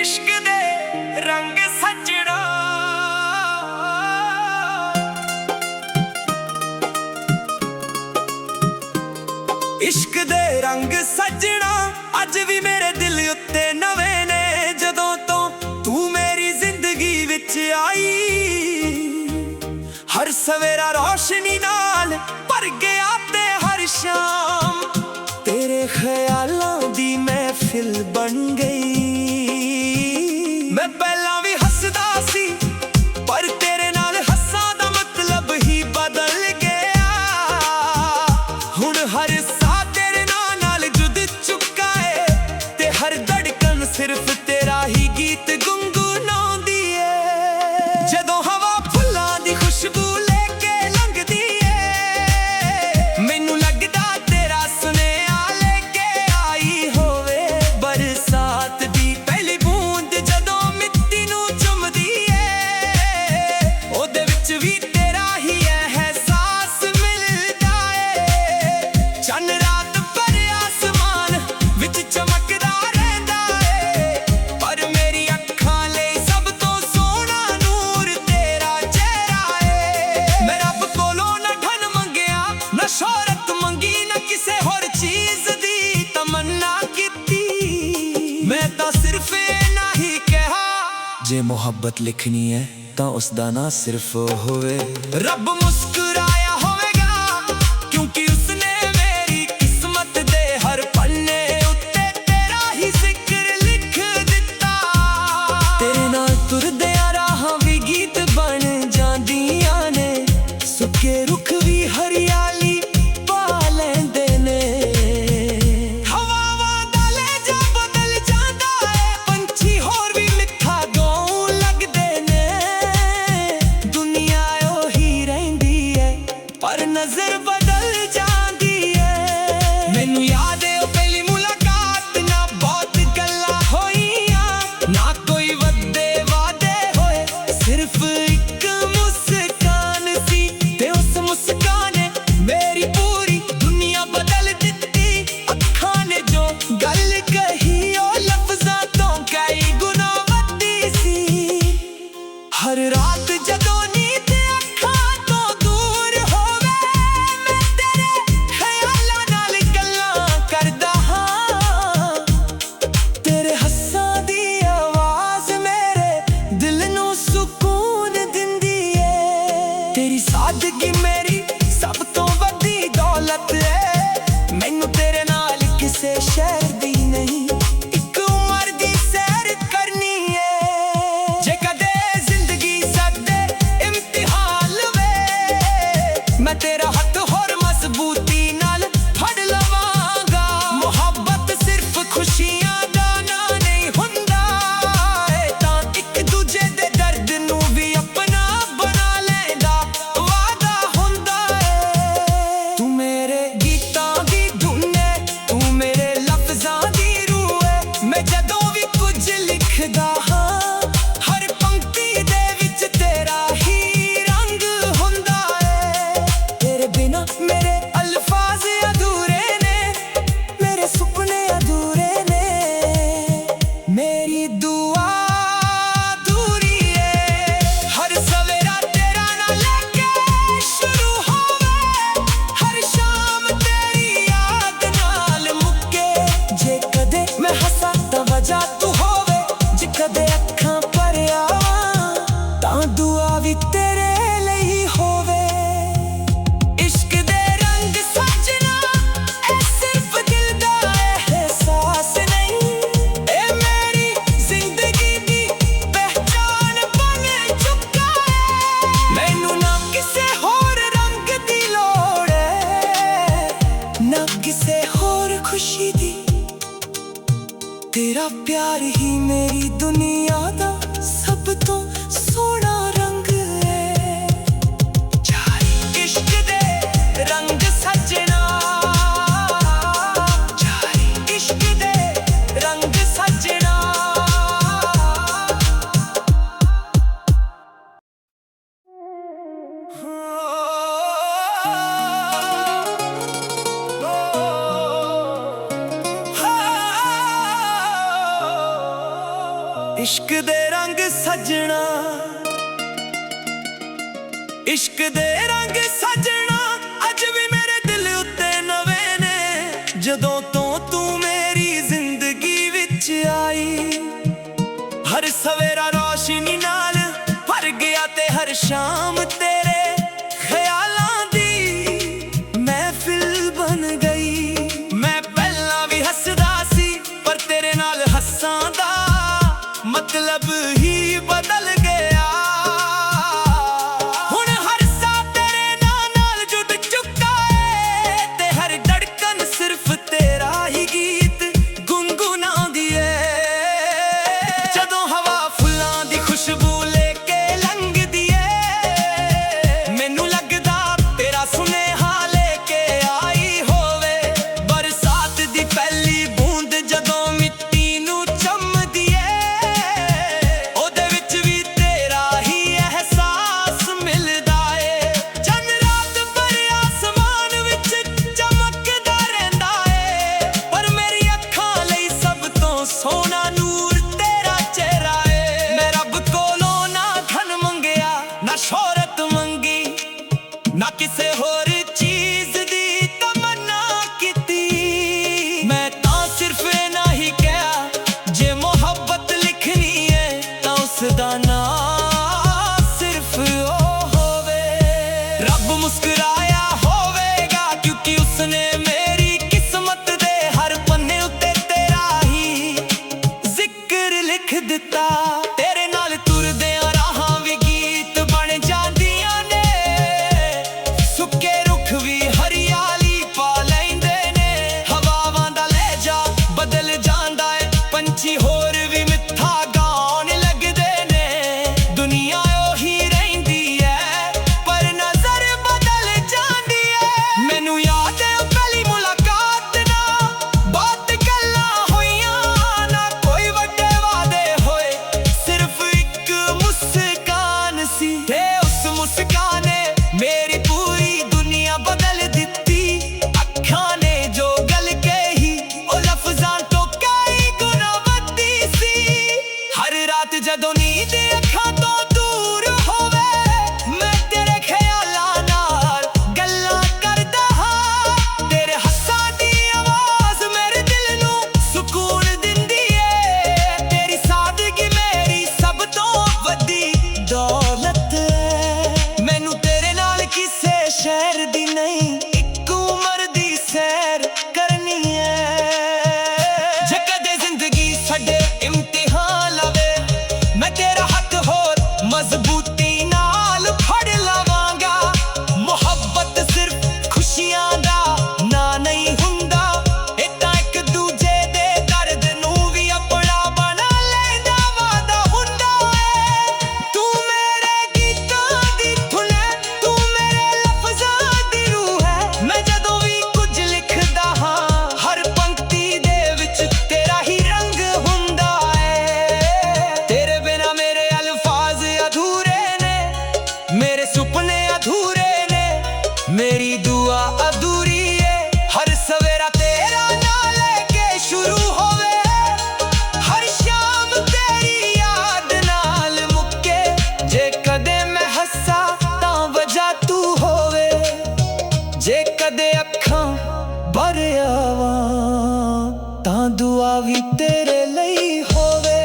इश्क दे रंग सजना, इश्क दे रंग सजना अज भी मेरे दिल उत्ते नवे ने। जदों तो तू मेरी जिंदगी विच आई, हर सवेरा रोशनी नाल भर गया ते हर शाम तेरे ख्यालों दी महफिल बन गई। मैं पहला भी हसदा सी पर तेरे नाल हस्सां दा मतलब ही बदल गया। हुण हर साह तेरे नाल जुद चुका है ते हर धड़कन सिर्फ तेरा ही गीत गुनगुनाउंदी है। जदों हवा फुल्लां दी खुशबू लेके लंघदी है, मैनू लगदा तेरा सुनेहा लेके आई होवे बरसात दी पहली बूंद। जदों मिट्टी नू चुमदी है ओदे विच भी तेरा ही एहसास मिलदा है। चन्न रात पर आसमान विच चमकदा रहिंदा है, पर मेरी अखां लई सब तो सोहना नूर तेरा चेहरा है। मैं रब कोलों ना धन मंगिया, ना शोहरत मंगी, ना किसे होर चीज दी तमन्ना कीती। मैं तां सिर्फ इन्ना ही कहा, जे मुहब्बत लिखनी है तां उसदा ना सिर्फ होवे रब मुस्कुराया होवेगा, क्योंकि उसने मेरी किस्मत दे हर पन्ने उत्ते तेरा ही जिक्र लिख दिता। तेरे नाल तुरदियां राहां भी गीत बन जांदियां ने, सुके रुख भी हरियाली पा लैंदे ने। हवावां दा लहजा बदल जांदा है, पंछी होर भी मिठा गाउण लगदे ने। दुनिया ओही रहिंदी है पर नजर बदल जांदी है। मैनू याद है ओ पहली मुलाकात, ना बहुत गल्लां होईयां, ना कोई वड्डे वादे होए, सिर्फ एक मुस्कान सी ते उस मुस्कान ने मेरी पूरी दुनिया बदल दित्ती। अखां ने जो गल कही ओ लफ्जां तो कई गुना वड्डी सी। हर रात जदों नींद अखां तो दूर होवे, मैं तेरे ख्यालां नाल गल्लां करदा हां। तेरे हस्सां दी आवाज़ मेरे दिल नू सुकून दिंदी है। तेरी सादगी मेरी सब तो वड्डी दौलत है। मैनू तेरे नाल किसे शहर दी नहीं, इक उमर दी सैर करनी है। जे कदे जिंदगी सदे इम्तिहान वे, मैं तेरा हथ होर मजबूती नाल फड़ लवांगा। मुहब्बत सिर्फ खुशियां दा ना नहीं हुंदा है, तां इक दूजे दे दर्द नू भी अपना बना लैंदा वादा हुंदा है। तू मेरे गीतां दी धुन है, तू मेरे लफ्जां दी रूह है। मैं जदों भी कुछ लिखदा हां, हर पंक्ति दे विच तेरा ही रंग हुंदा है। तेरे बिना मेरे अल्फाज अधूरे ने, मेरे सुपने अधूरे ने। मेरी दुआ अधूरी है, हर सवेरा तेरा ना लेके शुरू होवे, हर शाम तेरी याद नाल मुक्के। जे कदे मैं हंसां तां वजह तू होवे, जे कदे अखां भर आवां तां दुआ भी तेरे ਲਈ होवे। इश्क दे रंग सजना ए सिर्फ दिल दा एहसास नहीं, ए मेरी जिंदगी दी पहचान बन चुका है। मैनू ना किसे होर रंग दी लोड़ है, ना किसे होर खुशी दी। तेरा प्यार ही मेरी दुनिया दा सब तो सोहना रंग है। जारी इश्क दे रंग सजना, जारी इश्क दे रंग सजना। Oh इश्क दे रंग सजना, इश्क दे रंग सजना अज भी मेरे दिल उत्ते नवे ने। जदों तो तू मेरी जिंदगी विच आई, हर सवेरा रोशनी नाल भर गया ते हर शाम तेरे ख्यालां दी महफिल बन गई। मैं पहला भी हसदा सी पर तेरे नाल हस्सां दा मतलब ही बदल गया। हुण हर सा तेरे नाल जुड़ चुका है ते हर धड़कन सिर्फ तेरा ही गीत गुनगुनांदी है। जदों हवा फुल्लां दी खुशबू लेके लंघदी है, मैनू लगदा तेरा सुनेहा लेके आई होवे। बरसात दी पहली बूंद जदों मिट्टी नू चमदी है, ओदे विच भी तेरा ही एहसास मिलदा है। चंद रात भर आसमान विच चमकदा रहिंदा है, पर मेरी अखां लई सब तो सोहना नूर तेरा चेहरा है। मैं रब कोलों ना धन मंगिया ना शोहरत मंगी, ना किसे होर चीज दी तमन्ना कीती। मैं तां सिर्फ इन्ना ही कहा जे मोहब्बत लिखनी है तां उसदा नाम सिर्फ ओ होवे। रब मुस्कुराया होवेगा क्योंकि उसने मेरी किस्मत दे हर पन्ने उत्ते तेरा ही जिक्र लिख दिता। तेरे नाल तुरदियां राहां भी गीत बन जांदियां ने, सुक्के रुख भी हरियाली पा लैंदे ने। हवावां दा लहजा बदल जांदा है, पंछी होर भी मिठा गाउण लगदे ने। दुनिया ओही रहिंदी है पर नजर बदल जांदी है। मैनू याद है पहली मुलाकात ना बात गल्लां होइयां, ना कोई वड्डे वादे होए, सिर्फ एक मुस्कान सी ते उस मुस्कान ने मेरी पूरी दुनिया बदल दित्ती। अखां ने जो गल कही ओ लफ्जां तो कई गुना वड्डी सी। हर रात जदों नींद अखां तो दूर होवे, मैं तेरे ख्यालां नाल गल्लां करदा हां। तेरे हस्सां दी आवाज़ मेरे दिल नू सुकून दिंदी है। तेरी सादगी मेरी सब तो वड्डी दौलत है। मैनू तेरे नाल किसे शहर दी नहीं इक उमर दी सैर करनी है। जे कदे जिंदगी साडे इम्तिहान लावे, मैं तेरा हथ होर मजबूती नाल फड़ लवांगा। मोहब्बत सिर्फ खुशियां दा ना नहीं हुंदा, ए तां एक दूजे दे दर्द नू भी अपना बना लैंदा वादा हुंदा है। तू मेरे गीतां दी धुन है, तू मेरे लफ्जां दी रूह है। मैं जदों भी कुछ लिखदा हां हर पंक्ति दे विच तेरा ही रंग हुंदा है। तेरे बिना मेरे अल्फाज अधूरे ने, मेरे सुपने अधूरे ने, मेरी दुआ अधूरी है। हर सवेरा तेरा नाम लेके शुरू होवे, हर शाम तेरी याद नाल मुक्के। जे कदे मैं हस्सा तां वजह तू होवे, जे कदे अखां भर आवां तां दुआ भी तेरे लई होवे।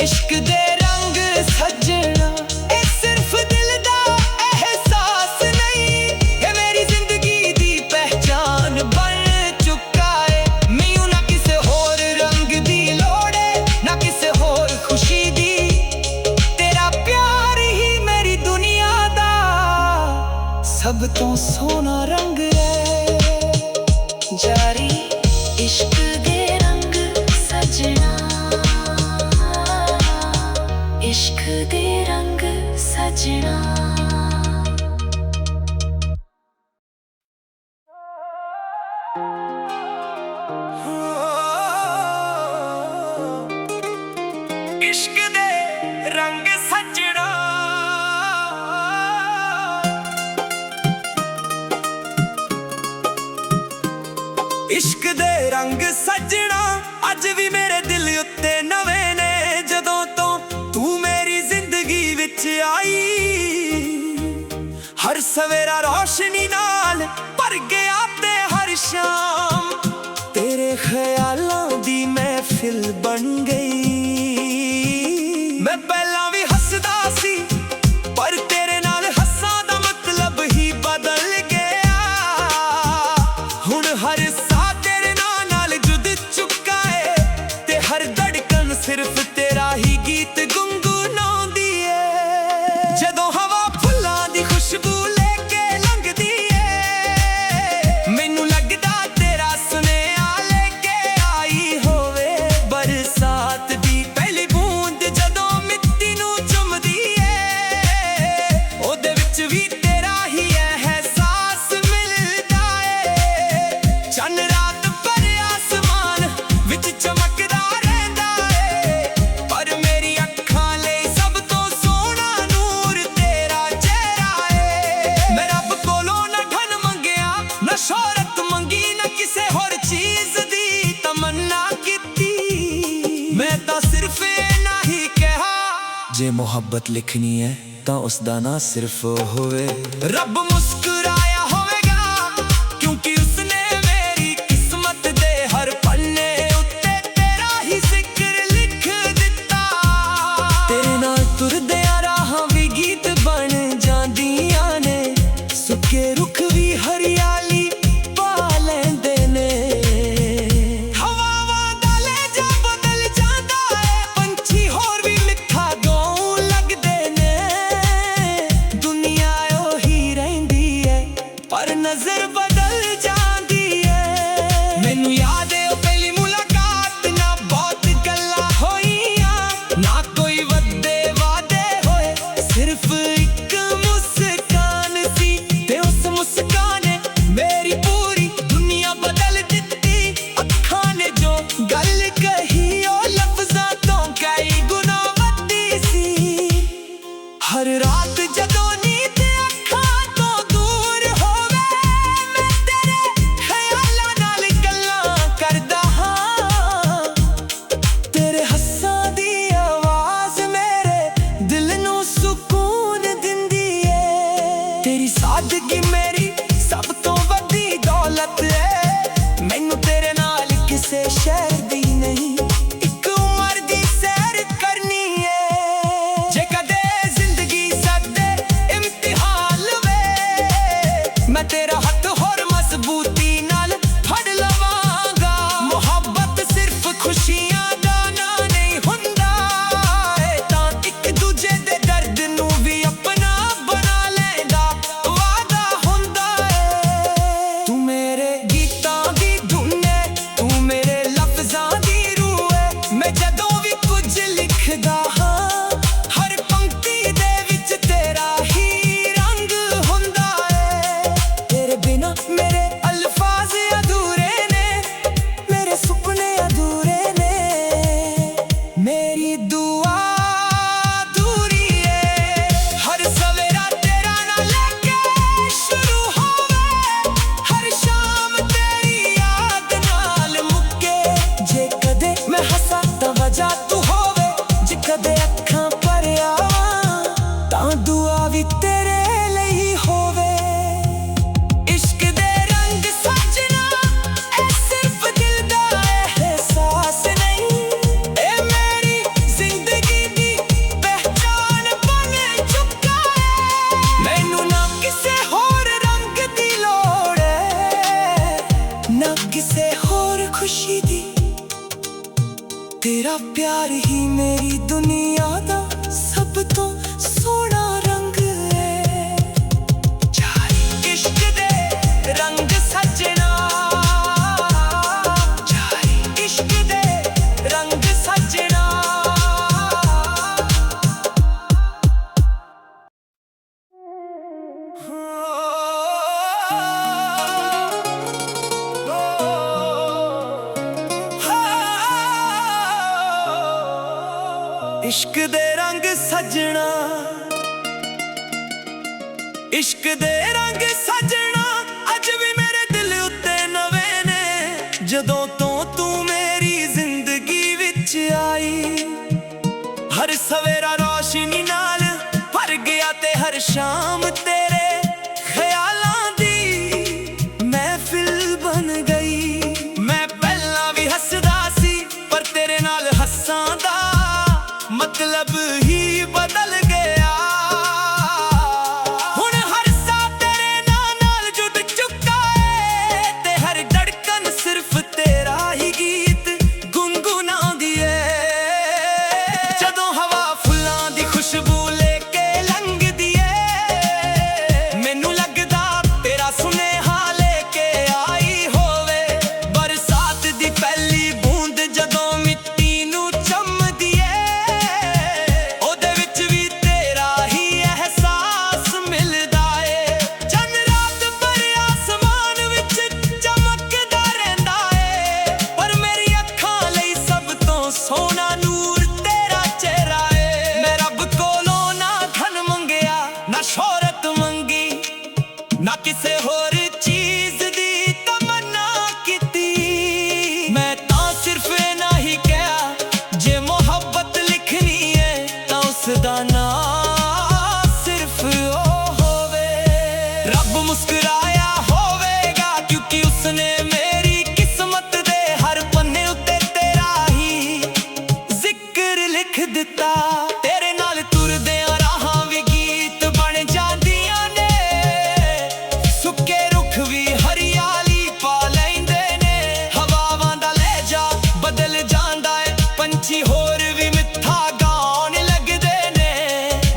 इश्क दे रंग सजना ए सिर्फ दिल दा एहसास नहीं, ये मेरी जिंदगी दी पहचान बन चुका है। मैनू ना किसे होर रंग दी लोड़ है, ना किसे होर खुशी दी। तेरा प्यार ही मेरी दुनिया दा सब तो सोहना रंग है। जारी इश्क दे रंग सजना, इश्क दे रंग सजना। इश्क दे रंग सजना, इश्क दे रंग सजना अज भी मेरे दिल उत्ते नवे ने। सवेरा रोशनी नाल भर गया ते हर शाम तेरे ख्यालों दी महफिल बन गई। मैं पहला भी हसदा सी पर तेरे नाल हस्सां दा मतलब ही बदल गया। हुण हर साह तेरे नाल जुद चुका है ते हर धड़कन सिर्फ तेरा ही गीत गुनगुनाउंदी है। जदों हवा फुल्लां दी खुशबू लेके लंघदी है मैनू लगदा तेरा सुनेहा लेके आई होवे बरसात दी पहली बूंद जदों मिट्टी नू चुमदी है ओदे विच भी तेरा ही एहसास मिलदा है। चन्न रात पर आसमान विच चमकदा रहंदा है पर मेरी अखां लई सब तो सोहना नूर तेरा चेहरा है। मैं रब कोलों ना धन मंगिया ना शोहरत मंगी ना किसे होर चीज दी तमन्ना कीती। मैं तां सिर्फ इन्ना ही कहा जे मुहब्बत लिखनी है तां उसदा ना सिर्फ होवे रब मुस्कुराया होवेगा क्योंकि उसने मेरी किस्मत दे हर पन्ने उत्ते तेरा ही जिक्र लिख दिता। तेरे नाल तुरदियां राहां भी गीत बन जांदियां ने सुके रुख भी हरियाली पा लैंदे ने। हवावां दा लहजा बदल जांदा है पंछी होर भी मिठा गाउण लगदे ने। दुनिया ओही रहिंदी है पर नजर बदल जांदी है। मैनू याद है ओ पहली मुलाकात ना बहुत गल्लां होईयां ना कोई वड्डे वादे होए सिर्फ एक मुस्कान सी ते उस मुस्कान ने मेरी पूरी दुनिया बदल दित्ती। अखां ने जो गल कही ओ लफ्जां तो कई गुना वड्डी सी। हर रात जदों नींद अखां तो दूर होवे मैं तेरे ख्यालां नाल गल्लां करदा हां। तेरे हस्सां दी आवाज़ मेरे दिल नू सुकून दिंदी है। तेरी सादगी मेरी सब तो वड्डी दौलत है। मैनू तेरे नाल किसे शहर दी नहीं एक उमर दी सैर करनी है। जे कदे जिंदगी सदे इम्तिहान वे मैं तेरा हथ होर मजबूती नाल फड़ लवांगा। मुहब्बत सिर्फ खुशियां दा ना नहीं हुंदा है तां एक दूजे दे दर्द नू भी अपना बना लैंदा वादा हुंदा है। तू मेरे गीतां दी धुन है तू मेरे लफ्जां दी रूह है। मैं जदों भी कुछ लिखदा हां हर पंक्ति दे विच तेरा ही रंग हुंदा है। तेरे बिना मेरे अल्फाज अधूरे ने मेरे सुपने अधूरे ने। मेरी दुआ अधूरी है हर सवेरा तेरा ना लेके शुरू होवे हर शाम तेरी याद नाल मुक्के। जे कदे मैं हंसा तां वजह तू होवे जे कदे अखां भर आवां तां दुआ भी तेरे ਲਈ होवे। इश्क दे रंग सजना ए सिर्फ दिल दा एहसास नहीं ए मेरी जिंदगी दी पहचान बन चुका है। मैनू ना किसे होर रंग दी लोड़ है ना किसे होर खुशी दी। तेरा प्यार ही मेरी दुनिया दा सब तो सोहना रंग है। इश्क दे रंग सजना इश्क दे रंग सजना। इश्क दे रंग सजना इश्क दे रंग सजना अज भी मेरे दिल उत्ते नवे ने। जदों तो तू मेरी जिंदगी विच आई हर सवेरा रोशनी नाल भर गया ते हर शाम तेरे ਕਿਸੇ ਹੋਰ ਚੀਜ਼ ਦੀ ਤਮੰਨਾ ਕੀਤੀ। ਮੈਂ ਤਾਂ ਸਿਰਫ ਇੰਨਾ ਹੀ ਕਿਹਾ, ਜੇ ਮੁਹੱਬਤ ਲਿਖਣੀ ਹੈ ਤਾਂ ਉਸਦਾ ਨਾਂ ਸਿਰਫ ਉਹ ਹੋਵੇ। ਰੱਬ ਮੁਸਕਰਾਇਆ ਹੋਵੇਗਾ ਕਿਉਂਕਿ ਉਸਨੇ ਮੇਰੀ ਕਿਸਮਤ ਦੇ ਹਰ ਪੰਨੇ ਉੱਤੇ ਤੇਰਾ ਹੀ ਜ਼ਿਕਰ ਲਿਖ ਦਿੱਤਾ। ਤੇਰੇ ਨਾਲ ਤੁਰਦਿਆਂ ਰਾਹਾਂ ਵੀ ਗੀਤ ਬਣ ਜਾਂਦੀਆਂ ਨੇ, ਸੁੱਕੇ ਰੁੱਖ ਵੀ ਹਰਿਆਲੀ ਪਾ ਲੈਂਦੇ ਨੇ। ਹਵਾਵਾਂ ਦਾ ਲਹਿਜਾ ਬਦਲ ਜਾਂਦਾ ਏ, ਪੰਛੀ ਹੋਰ ਵੀ ਮਿੱਠਾ ਗਾਉਣ ਲੱਗਦੇ ਨੇ।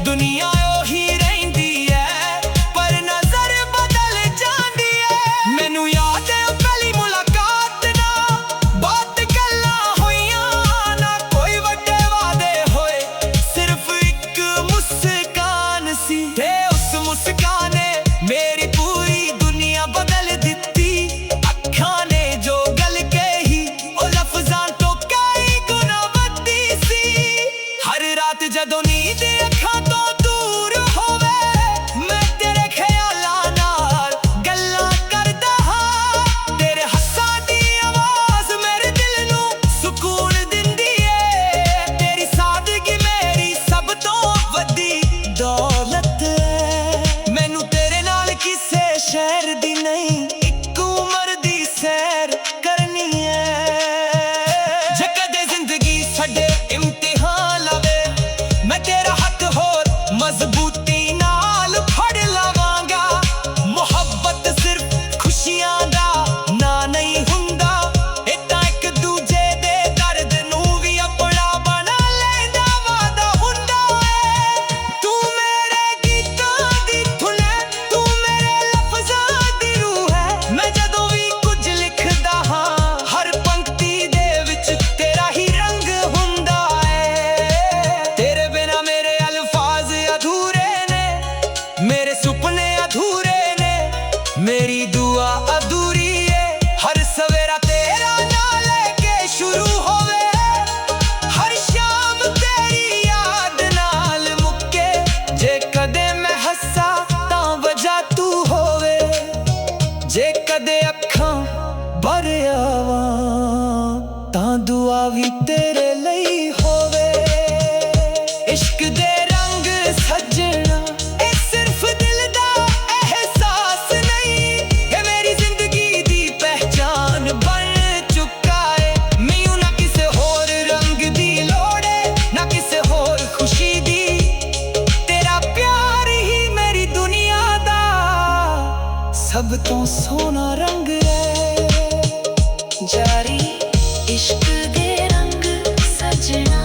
ਦੁਨੀਆ ਉਹੀ ਰਹਿੰਦੀ ਐ ਪਰ ਨਜ਼ਰ ਬਦਲ ਜਾਂਦੀ ਐ। ਮੈਨੂੰ ਯਾਦ ਏ ਉਹ ਪਹਿਲੀ ਮੁਲਾਕਾਤ ਨਾ ਬਹੁਤ ਗੱਲਾਂ ਹੋਈਆਂ, ਨਾ ਕੋਈ ਵੱਡੇ ਵਾਅਦੇ ਹੋਏ, ਸਿਰਫ ਇੱਕ ਮੁਸਕਾਨ ਸੀ। ਤੇ ਉਸ ਮੁਸਕਾਨ ਨੇ ਮੇਰੀ ਪੂਰੀ ਦੁਨੀਆ ਬਦਲ ਦਿੱਤੀ। ਅੱਖਾਂ ਨੇ ਜੋ ਗੱਲ ਕਹੀ ਉਹ ਲਫ਼ਜ਼ਾਂ ਤੋਂ ਕਈ ਗੁਣਾ ਵੱਧੀ ਸੀ। ਹਰ ਰਾਤ ਜਦੋਂ ਨੀਂਦ ਅੱਖਾਂ ਤੋਂ ਦੂਰ ਹੋਵੇ, ਮੈਂ ਤੇਰੇ ਖਿਆਲਾਂ ਨਾਲ ਗੱਲਾਂ ਕਰਦਾ ਹਾਂ। ਤੇਰੇ ਹੱਥਾਂ ਦੀ ਆਵਾਜ਼ ਮੇਰੇ ਦਿਲ ਨੂੰ ਸਕੂਨ ਦਿੰਦੀ ਏ। ਤੇਰੀ ਸਾਦਗੀ ਮੇਰੀ ਸਭ ਤੋਂ ਵੱਡੀ ਦੌਲਤ ਏ। ਮੈਨੂੰ ਤੇਰੇ ਨਾਲ ਕਿਸੇ ਸ਼ਹਿਰ ਦੀ ਨਹੀਂ, ਇੱਕ ਉਮਰ ਦੀ ਸੈਰ ਕਰਨੀ ਏ। ਜੇ ਕਦੇ ਜ਼ਿੰਦਗੀ ਸਾਡੇ ਇਮਤਿਹਾਨ ਲਵੇ, ਮੈਂ ਤੇਰਾ ਹੱਥ ਹੋਰ ਮਜ਼ਬੂਤੀ ਨਾਲ ਫੜ ਲਵਾਂਗਾ। ਮੁਹੱਬਤ ਸਿਰਫ ਖੁਸ਼ੀਆਂ ਦਾ ਨਾਂ ਨਹੀਂ ਹੁੰਦਾ, ਇਹ ਤਾਂ ਇੱਕ ਦੂਜੇ ਦੇ ਦਰਦ ਨੂੰ ਵੀ ਆਪਣਾ ਬਣਾ ਲੈਂਦਾ ਵਾਦਾ ਹੁੰਦਾ ਏ। ਤੂੰ ਮੇਰੇ ਗੀਤਾਂ ਦੀ ਧੁਨ ਹੈ, ਤੂੰ ਮੇਰੇ ਲਫ਼ਜ਼ਾਂ ਦੀ ਰੂਹ ਹੈ। ਮੈਂ ਜਦੋਂ ਵੀ ਕੁਝ ਲਿਖਦਾ ਹਾਂ, ਹਰ ਪੰਕਤੀ ਦੇ ਵਿੱਚ ਤੇਰਾ ਹੀ ਰੰਗ ਹੁੰਦਾ ਏ। ਤੇਰੇ ਬਿਨਾ ਮੇਰੇ ਅਲਫਾਜ਼ ਅਧੂਰੇ ਨੇ, ਮੇਰੇ ਸੁਪਨੇ ਅਧੂਰੇ ਨੇ, ਮੇਰੀ ਦੁਆ ਅਧੂਰੀ ਏ। ਹਰ ਸਵੇਰਾ ਤੇਰਾ ਨਾਂ ਲੈ ਕੇ ਸ਼ੁਰੂ ਹੋਵੇ, ਹਰ ਸ਼ਾਮ ਤੇਰੀ ਯਾਦ ਨਾਲ ਮੁੱਕੇ। ਜੇ ਕਦੇ ਮੈਂ ਹੱਸਾਂ ਤਾਂ ਵਜ੍ਹਾ ਤੂੰ ਹੋਵੇ, ਜੇ ਕਦੇ ਅੱਖਾਂ ਭਰ ਆਵਾਂ ਤਾਂ ਦੁਆ ਵੀ ਤੇਰੇ ਲਈ ਹੋਵੇ। ਇਸ਼ਕ ਦੇ ਰੰਗ ਸੱਜਣਾ ਇਹ ਸਿਰਫ ਦਿਲ ਦਾ ਅਹਿਸਾਸ ਨਹੀਂ, ਇਹ ਮੇਰੀ ਜ਼ਿੰਦਗੀ ਦੀ ਪਹਿਚਾਨ ਬਣ ਚੁੱਕਾ ਏ। ਮੈਨੂੰ ਨਾ ਕਿਸੇ ਹੋਰ ਰੰਗ ਦੀ ਲੋੜ ਏ, ਨਾ ਕਿਸੇ ਹੋਰ ਖੁਸ਼ੀ ਦੀ। ਤੇਰਾ ਪਿਆਰ ਹੀ ਮੇਰੀ ਦੁਨੀਆ ਦਾ ਸਭ ਤੋਂ ਸੋਹਣਾ ਰੰਗ ਏ। ਜਾਰੀ ਇਸ਼ਕ ਦੇ ਰੰਗ ਸਜਣਾ,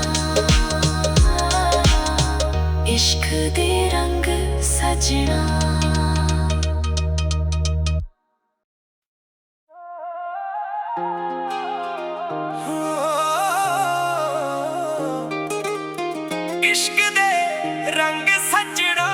ਇਸ਼ਕ ਦੇ ਰੰਗ ਸਜਣਾ। ਇਸ਼ਕ ਦੇ ਰੰਗ ਸਜਣਾ,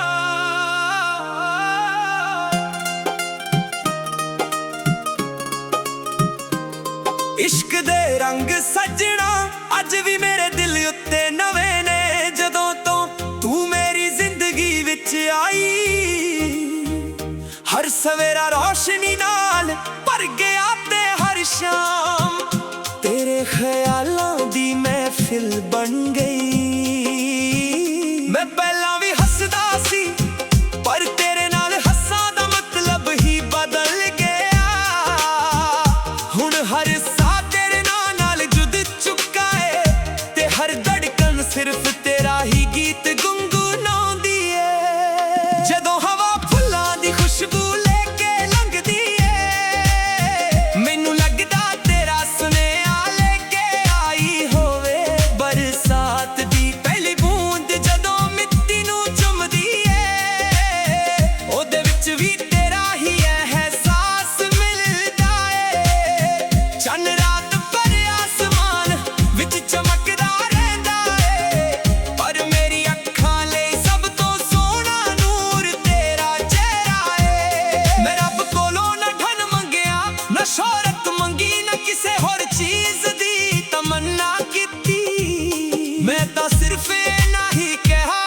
ਇਸ਼ਕ ਦੇ ਰੰਗ ਸਜਣਾ ਅੱਜ ਵੀ ਮੇਰੇ ਦਿਲ ਉੱਤੇ ਨਵੇਂ ਨੇ। ਜਦੋਂ ਤੋਂ ਤੂੰ ਮੇਰੀ ਜ਼ਿੰਦਗੀ ਵਿੱਚ ਆਈ, ਹਰ ਸਵੇਰਾ ਰੋਸ਼ਨੀ ਨਾਲ ਭਰ ਗਿਆ ਤੇ ਹਰ ਸ਼ਾਮ ਤੇਰੇ ਖਿਆਲਾਂ ਦੀ ਮਹਿਫਿਲ ਬਣ ਗਈ। ਮੈਂ ਪਹਿਲਾਂ ਵੀ ਹੱਸਦਾ ਸੀ ਪਰ ਤੇਰੇ ਨਾਲ ਹੱਸਾਂ ਦਾ ਮਤਲਬ ਹੀ ਬਦਲ ਗਿਆ। ਹੁਣ ਹਰ ਸਾਹ ਤੇਰੇ ਨਾਂ ਨਾਲ ਜੁੜ ਚੁੱਕਾ ਏ, ਤੇ ਹਰ ਧੜਕਨ ਸਿਰਫ ਤੇਰਾ ਹੀ ਗੀਤ ਗੁੰਗੁਣਾਉਂਦੀ ਏ। ਜਦੋਂ ਹਵਾ ਫੁੱਲਾਂ ਦੀ ਖੁਸ਼ਬੂ ਲੈ ਕੇ ਲੰਘਦੀ ਏ, ਮੈਨੂੰ ਲੱਗਦਾ ਤੇਰਾ ਸੁਨੇਹਾ ਲੈ ਕੇ ਆਈ ਹੋਵੇ। ਬਰਸਾਤ ਦੀ ਪਹਿਲੀ ਬੂੰਦ ਜਦੋਂ ਮਿੱਟੀ ਨੂੰ ਚੁੰਮਦੀ ਏ, ਉਹਦੇ ਵਿੱਚ ਵੀ ਤੇਰਾ ਹੀ ਅਹਿਸਾਸ ਮਿਲਦਾ ਏ। ਚੰਨ ਰਾਤ ਭਰੇ ਆਸਮਾਨ ਵਿੱਚ ਚਮਕਦਾ ਰਹਿੰਦਾ ਏ, ਪਰ ਮੇਰੀ ਅੱਖਾਂ ਲਈ ਸਭ ਤੋਂ ਸੋਹਣਾ ਨੂਰ ਤੇਰਾ ਚਿਹਰਾ ਏ। ਮੈਂ ਰੱਬ ਕੋਲੋਂ ਨਾ ਧਨ ਮੰਗਿਆ, ਨਾ ਸ਼ੋਹਰਤ ਮੰਗੀ, ਨਾ ਕਿਸੇ ਹੋਰ ਚੀਜ਼ ਦੀ ਤਮੰਨਾ ਕੀਤੀ। ਮੈਂ ਤਾਂ ਸਿਰਫ ਇੰਨਾ ਹੀ ਕਿਹਾ,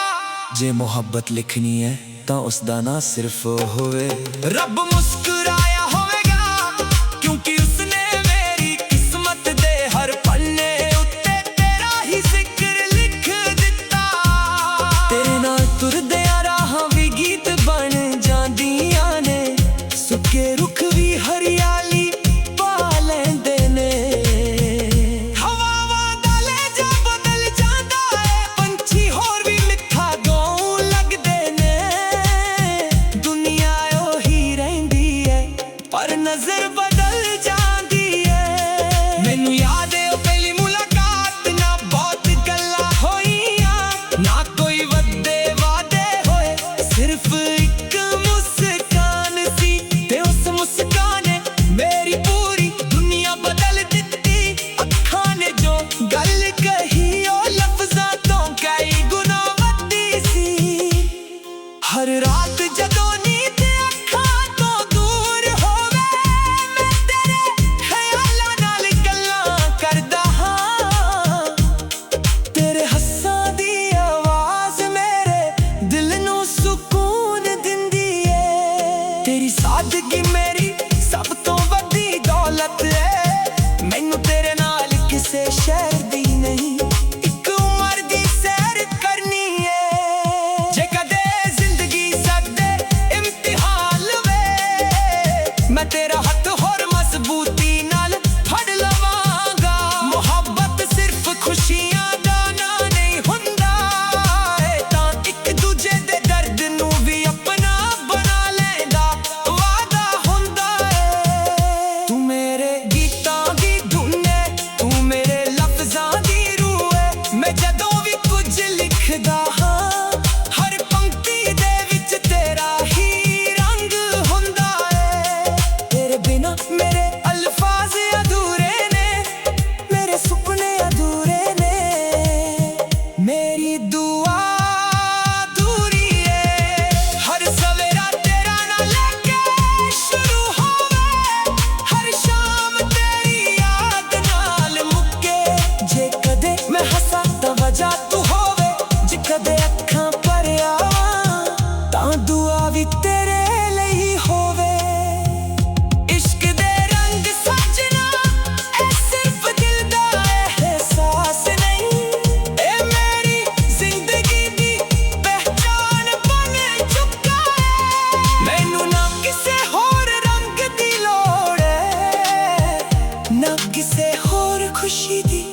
ਜੇ ਮੁਹੱਬਤ ਲਿਖਣੀ ਹੈ ਤਾਂ ਉਸ ਦਾ ਨਾਂ ਸਿਰਫ ਹੋਵੇ। ਰੱਬ ਮੁਸਕਰਾਇਆ ਹੋਵੇਗਾ ਕਿਉਂਕਿ ਉਸਨੇ ਮੇਰੀ ਕਿਸਮਤ ਦੇ ਹਰ ਪੰਨੇ ਉੱਤੇ ਤੇਰਾ ਹੀ ਜ਼ਿਕਰ ਲਿਖ ਦਿੱਤਾ। ਤੇਰੇ ਨਾਲ ਤੁਰਦਿਆਂ ਰਾਹਾਂ ਵੀ ਗੀਤ ਬਣ ਜਾਂਦੀਆਂ ਨੇ, ਸੁੱਕੇ ਰੁੱਖ ਵੀ ਹਰਿਆਲੀ ਪਾ ਲੈਂਦੇ ਨੇ। ਹਵਾਵਾਂ ਦਾ ਲਹਿਜਾ ਬਦਲ ਜਾਂਦਾ ਏ, ਪੰਛੀ ਹੋਰ ਵੀ ਮਿੱਠਾ ਗਾਉਣ ਲੱਗਦੇ ਨੇ। ਦੁਨੀਆ ਉਹੀ ਰਹਿੰਦੀ ਏ ਪਰ ਨਜ਼ਰ ਬਦਲ ਜਾਂਦੀ ਏ। ਮੈਨੂੰ ਯਾਦ ਏ ਉਹ ਪਹਿਲੀ ਮੁਲਾਕਾਤ, ਨਾ ਬਹੁਤ ਗੱਲਾਂ ਹੋਈਆਂ, ਨਾ ਕੋਈ ਵੱਡੇ ਵਾਅਦੇ ਹੋਏ, ਸਿਰਫ ਇੱਕ ਮੁਸਕਾਨ ਸੀ ਤੇ ਉਸ ਮੁਸਕਾਨ ਨੇ ਮੇਰੀ ਪੂਰੀ ਦੁਨੀਆ ਬਦਲ ਦਿੱਤੀ। ਅੱਖਾਂ ਨੇ ਜੋ ਗੱਲ ਕਹੀ ਉਹ ਲਫ਼ਜ਼ਾਂ ਤੋਂ ਕਈ ਗੁਣਾ ਵੱਡੀ ਸੀ। ਹਰ ਰਾਤ ਜਦੋਂ ਨੀਂਦ ਅੱਖਾਂ ਤੋਂ ਦੂਰ ਹੋਵੇ, ਮੈਂ ਤੇਰੇ ਖਿਆਲਾਂ ਨਾਲ ਗੱਲਾਂ ਕਰਦਾ ਹਾਂ। ਤੇਰੇ ਹੱਸਾਂ ਦੀ ਆਵਾਜ਼ ਮੇਰੇ ਦਿਲ ਨੂੰ ਸਕੂਨ ਦਿੰਦੀ ਏ। ਤੇਰੀ ਸਾਦਗੀ ਮੇਰੀ ਸਭ ਤੋਂ ਵੱਡੀ ਦੌਲਤ ਏ। ਮੈਨੂੰ ਤੇਰੇ ਨਾਲ ਕਿਸੇ ਸ਼ਹਿਰ ਦੀ ਨਹੀਂ, ਇੱਕ ਉਮਰ ਦੀ ਸੈਰ ਕਰਨੀ ਏ। ਜੇ ਕਦੇ ਜ਼ਿੰਦਗੀ ਸਾਡੇ ਇਮਤਿਹਾਨ ਲਵੇ, ਮੈਂ ਤੇਰਾ ਹੱਥ ਹੋਰ ਮਜ਼ਬੂਤੀ ਨਾਲ ਫੜ ਲਵਾਂਗਾ। ਮੁਹੱਬਤ ਸਿਰਫ ਖੁਸ਼ੀਆਂ ਦਾ ਨਾਂ ਨਹੀਂ ਹੁੰਦਾ ਏ, ਤਾਂ ਇੱਕ ਦੂਜੇ ਦੇ ਦਰਦ ਨੂੰ ਵੀ ਆਪਣਾ ਬਣਾ ਲੈਂਦਾ ਵਾਅਦਾ ਹੁੰਦਾ ਏ। ਤੂੰ ਮੇਰੇ ਗੀਤਾਂ ਦੀ ਧੁਨ ਏ, ਤੂੰ ਮੇਰੇ ਲਫ਼ਜ਼ਾਂ ਦੀ ਰੂਹ ਏ। ਮੈਂ ਜਦੋਂ ਵੀ ਕੁਝ ਲਿਖਦਾ ਹਾਂ, ਹਰ ਪੰਕਤੀ ਦੇ ਵਿੱਚ ਤੇਰਾ ਹੀ ਰੰਗ ਹੁੰਦਾ ਏ। ਤੇਰੇ ਬਿਨਾਂ ਮੇਰੇ ਅਲਫਾਜ਼ ਅਧੂਰੇ ਨੇ, ਮੇਰੇ ਸੁਪਨੇ ਅਧੂਰੇ ਨੇ। ਮੇਰੀ ਦੁਆ ਅਧੂਰੀ ਏ, ਹਰ ਸਵੇਰਾ ਤੇਰਾ ਨਾਂ ਲੈ ਕੇ ਸ਼ੁਰੂ ਹੋਵੇ, ਹਰ ਸ਼ਾਮ ਤੇਰੀ ਯਾਦ ਨਾਲ ਮੁੱਕੇ। ਜੇ ਕਦੇ ਮੈਂ ਹੱਸਾਂ ਤਾਂ ਵਜ੍ਹਾ ਤੂੰ ਹੋਵੇ, ਜੇ ਕਦੇ ਅੱਖਾਂ ਭਰ ਆਵਾਂ ਤਾਂ ਦੁਆ ਵੀ ਤੇਰੇ ਲਈ ਹੋਵੇ। ਇਸ਼ਕ ਦੇ ਰੰਗ ਸਜਣਾ ਇਹ ਸਿਰਫ ਦਿਲ ਦਾ ਅਹਿਸਾਸ ਨਹੀਂ, ਇਹ ਮੇਰੀ ਜ਼ਿੰਦਗੀ ਦੀ ਪਹਿਚਾਨ ਬਣ ਚੁੱਕਾ ਏ। ਮੈਨੂੰ ਨਾ ਕਿਸੇ ਹੋਰ ਰੰਗ ਦੀ ਲੋੜ ਏ, ਨਾ ਕਿਸੇ ਹੋਰ ਖੁਸ਼ੀ ਦੀ।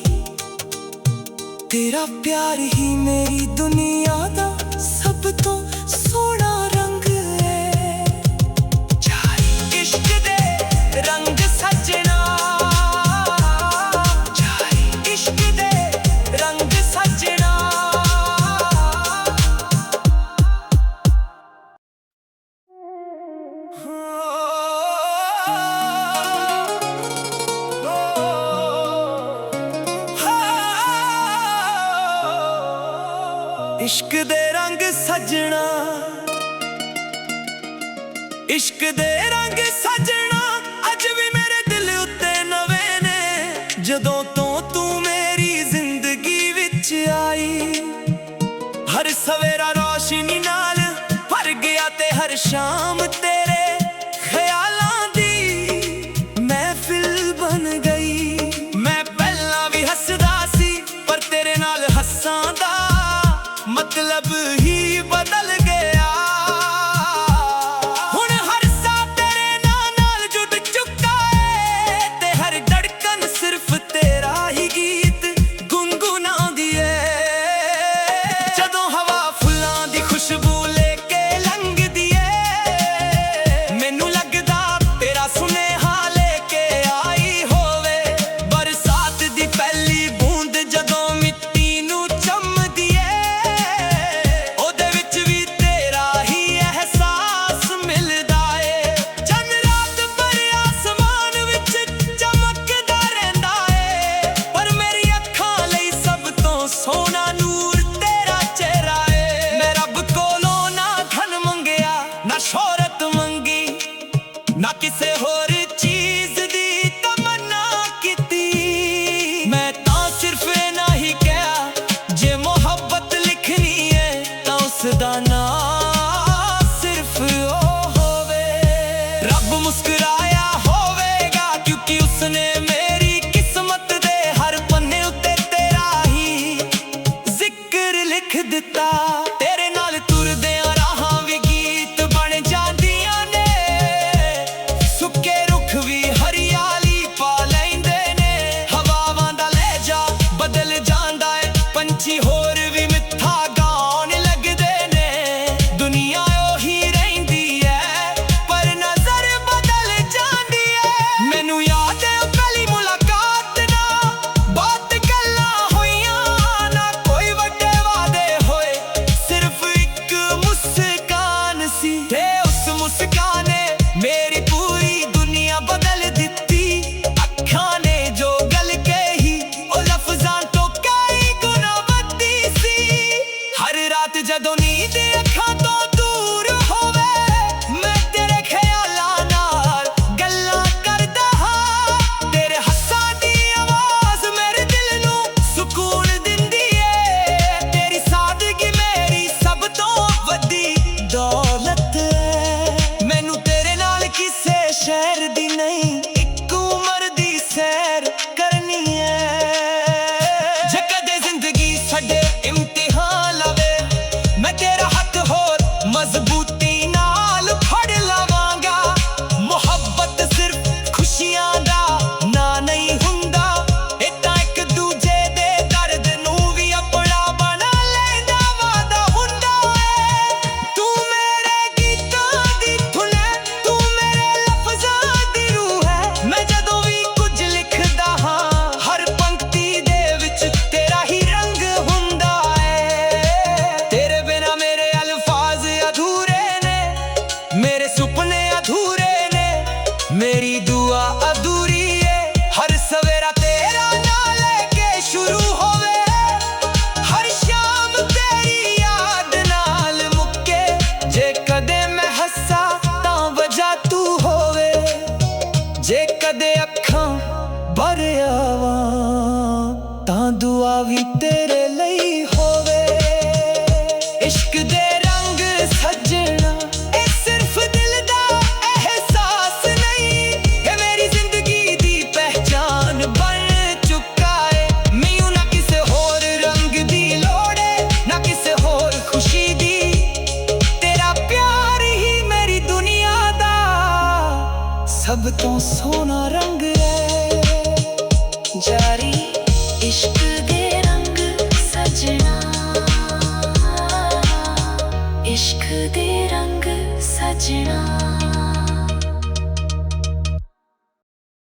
ਤੇਰਾ ਪਿਆਰ ਹੀ ਮੇਰੀ ਦੁਨੀਆ ਦਾ ਸਭ ਤੋਂ ਸੋਹਣਾ ਰੰਗ ਏ। ਚਾਹੇ ਇਸ਼ਕ ਦੇ ਰੰਗ ਸਜਣਾ, ਚਾਹੇ ਇਸ਼ਕ ਦੇ ਰੰਗ ਸਜਣਾ। इश्क दे रंग सजना, इश्क दे रंग सजना अज भी मेरे दिल उत्ते नवे ने। जदों तो तू मेरी जिंदगी विच आई, हर सवेरा रोशनी नाल भर गया ते हर शाम तेरे ख्यालां दी महफिल बन गई। मैं पहला भी हसदा सी पर तेरे नाल हस्सां दा मतलब ही बदल गया। हुण हर सा तेरे नाल जुड़ चुका है, ते हर धड़कन सिर्फ तेरा ही गीत गुनगुनांदी है। जदों हवा फुल्लां दी खुशबू लेके लंघदी है, मैनू लगदा तेरा सुनेहा लेके आई होवे। बरसात दी पहली बूंद जदों मिट्टी नू चमदी है, ना किसे होर चीज दी तमन्ना कीती। मैं तां सिर्फ इन्ना ही कहा, जे मोहब्बत लिखनी है तां उसदा नाम ਮੁਸਕਰਾਇਆ ਹੋਵੇਗਾ, ਕਿਉਂਕਿ ਉਸਨੇ ਮੇਰੀ ਕਿਸਮਤ ਦੇ ਹਰ ਪੰਨੇ ਉੱਤੇ ਤੇਰਾ ਹੀ ਜ਼ਿਕਰ ਲਿਖ ਦਿੱਤਾ। ਤੇਰੇ ਨਾਲ ਤੁਰਦਿਆਂ ਰਾਹਾਂ ਵੀ ਗੀਤ ਬਣ ਜਾਂਦੀਆਂ ਨੇ, ਸੁੱਕੇ ਰੁੱਖ ਵੀ ਹਰਿਆਲੀ ਪਾ ਲੈਂਦੇ ਨੇ। ਹਵਾਵਾਂ ਦਾ ਲਹਿਜਾ ਬਦਲ ਜਾਂਦਾ ਏ, ਪੰਛੀ ਹੋਰ ਵੀ ਮਿੱਠਾ ਗਾਉਣ ਲੱਗਦੇ ਨੇ। ਦੁਨੀਆ ਉਹੀ ਰਹਿੰਦੀ ਐ, ਪਰ ਨਜ਼ਰ ਬਦਲ ਜਾਂਦੀ ਐ। ਮੈਨੂੰ ਯਾਦ ਏ ਉਹ ਪਹਿਲੀ ਮੁਲਾਕਾਤ ਨਾ, ਬਹੁਤ ਗੱਲਾਂ ਹੋਈਆਂ ਨਾ, ਕੋਈ ਵੱਡੇ ਵਾਅਦੇ ਹੋਏ, ਸਿਰਫ ਇੱਕ ਮੁਸਕਾਨ ਸੀ। ਤੇ ਉਸ ਮੁਸਕਾਨ ਨੇ ਮੇਰੀ ਪੂਰੀ ਦੁਨੀਆ ਬਦਲ ਦਿੱਤੀ। ਅੱਖਾਂ ਨੇ ਜੋ ਗੱਲ ਕਹੀ, ਉਹ ਲਫ਼ਜ਼ਾਂ ਤੋਂ ਕਈ ਗੁਣਾ ਵੱਧੀ ਸੀ। ਹਰ ਰਾਤ ਜਦੋਂ ਨੀਂਦ ਅੱਖਾਂ ਤੋਂ ਦੂਰ ਹੋਵੇ, ਮੈਂ ਤੇਰੇ ਖਿਆਲਾਂ ਨਾਲ ਗੱਲਾਂ ਕਰਦਾ ਹਾਂ। ਤੇਰੇ ਹੱਸਾਂ ਦੀ ਆਵਾਜ਼ ਮੇਰੇ ਦਿਲ ਨੂੰ ਸਕੂਨ ਦਿੰਦੀ ਏ। ਤੇਰੀ ਸਾਦਗੀ ਮੇਰੀ ਸਭ ਤੋਂ ਵੱਡੀ ਦੌਲਤ ਏ। ਮੈਨੂੰ ਤੇਰੇ ਨਾਲ ਕਿਸੇ ਸ਼ਹਿਰ ਦੀ ਨਹੀਂ, ਇੱਕ ਉਮਰ ਦੀ ਸੈਰ ਕਰਨੀ ਏ। ਜੇ ਕਦੇ ਜ਼ਿੰਦਗੀ ਸਾਡੇ ਇਮਤਿਹਾਨ ਲਵੇ, ਮੈਂ ਤੇਰਾ ਹੱਥ ਹੋਰ ਮਜ਼ਬੂਤੀ ਨਾਲ ਫੜ ਲਵਾਂਗਾ। ਮੁਹੱਬਤ ਸਿਰਫ ਖੁਸ਼ੀਆਂ ਦਾ ਨਾਂ ਨਹੀਂ ਹੁੰਦਾ, ਇਹ ਤਾਂ ਇੱਕ ਦੂਜੇ ਦੇ ਦਰਦ ਨੂੰ ਵੀ ਆਪਣਾ ਬਣਾ ਲੈਂਦਾ ਵਾਦਾ ਹੁੰਦਾ ਏ। ਤੂੰ ਮੇਰੇ ਗੀਤਾਂ ਦੀ ਧੁਨ ਹੈ, ਤੂੰ ਮੇਰੇ ਲਫ਼ਜ਼ਾਂ ਦੀ ਰੂਹ ਹੈ। ਮੈਂ ਜਦੋਂ ਵੀ ਕੁਝ ਲਿਖਦਾ ਹਾਂ, ਹਰ ਪੰਕਤੀ ਦੇ ਵਿੱਚ ਤੇਰਾ ਹੀ ਰੰਗ ਹੁੰਦਾ ਏ। ਤੇਰੇ ਬਿਨਾਂ ਮੇਰੇ ਅਲਫਾਜ਼ ਅਧੂਰੇ ਨੇ, ਮੇਰੇ ਸੁਪਨੇ ਅਧੂਰੇ ਨੇ, ਮੇਰੀ ਦੁਆ ਅਧੂਰੀ ਏ। ਹਰ ਸਵੇਰਾ ਤੇਰਾ ਨਾਂ ਲੈ ਕੇ ਸ਼ੁਰੂ ਹੋਵੇ, ਹਰ ਸ਼ਾਮ ਤੇਰੀ ਯਾਦ ਨਾਲ ਮੁੱਕੇ। ਜੇ ਕਦੇ ਮੈਂ ਹੱਸਾਂ ਤਾਂ ਵਜ੍ਹਾ ਤੂੰ ਹੋਵੇ, ਜੇ ਕਦੇ ਅੱਖਾਂ ਭਰ ਆਵਾਂ ਤਾਂ ਦੁਆ ਵੀ ਤੇਰੇ ਲਈ ਹੋਵੇ। ਇਸ਼ਕ ਦੇ ਰੰਗ ਸੱਜਣਾ, ਇਹ ਸਿਰਫ ਦਿਲ ਦਾ ਅਹਿਸਾਸ ਨਹੀਂ, ਇਹ ਮੇਰੀ ਜ਼ਿੰਦਗੀ ਦੀ ਪਹਿਚਾਨ ਬਣ ਚੁੱਕਾ ਏ। ਮੈਨੂੰ ਨਾ ਕਿਸੇ ਹੋਰ ਰੰਗ ਦੀ ਲੋੜ ਏ, ਨਾ ਕਿਸੇ ਹੋਰ ਖੁਸ਼ੀ ਦੀ। ਤੇਰਾ ਪਿਆਰ ਹੀ ਮੇਰੀ ਦੁਨੀਆ ਦਾ ਸਭ ਤੋਂ ਸੋਹਣਾ ਰੰਗ ਏ। ਜਾਰੀ ਇਸ਼ਕ ਦੇ ਰੰਗ ਸਜਣਾ, ਇਸ਼ਕ ਦੇ ਰੰਗ ਸਜਣਾ।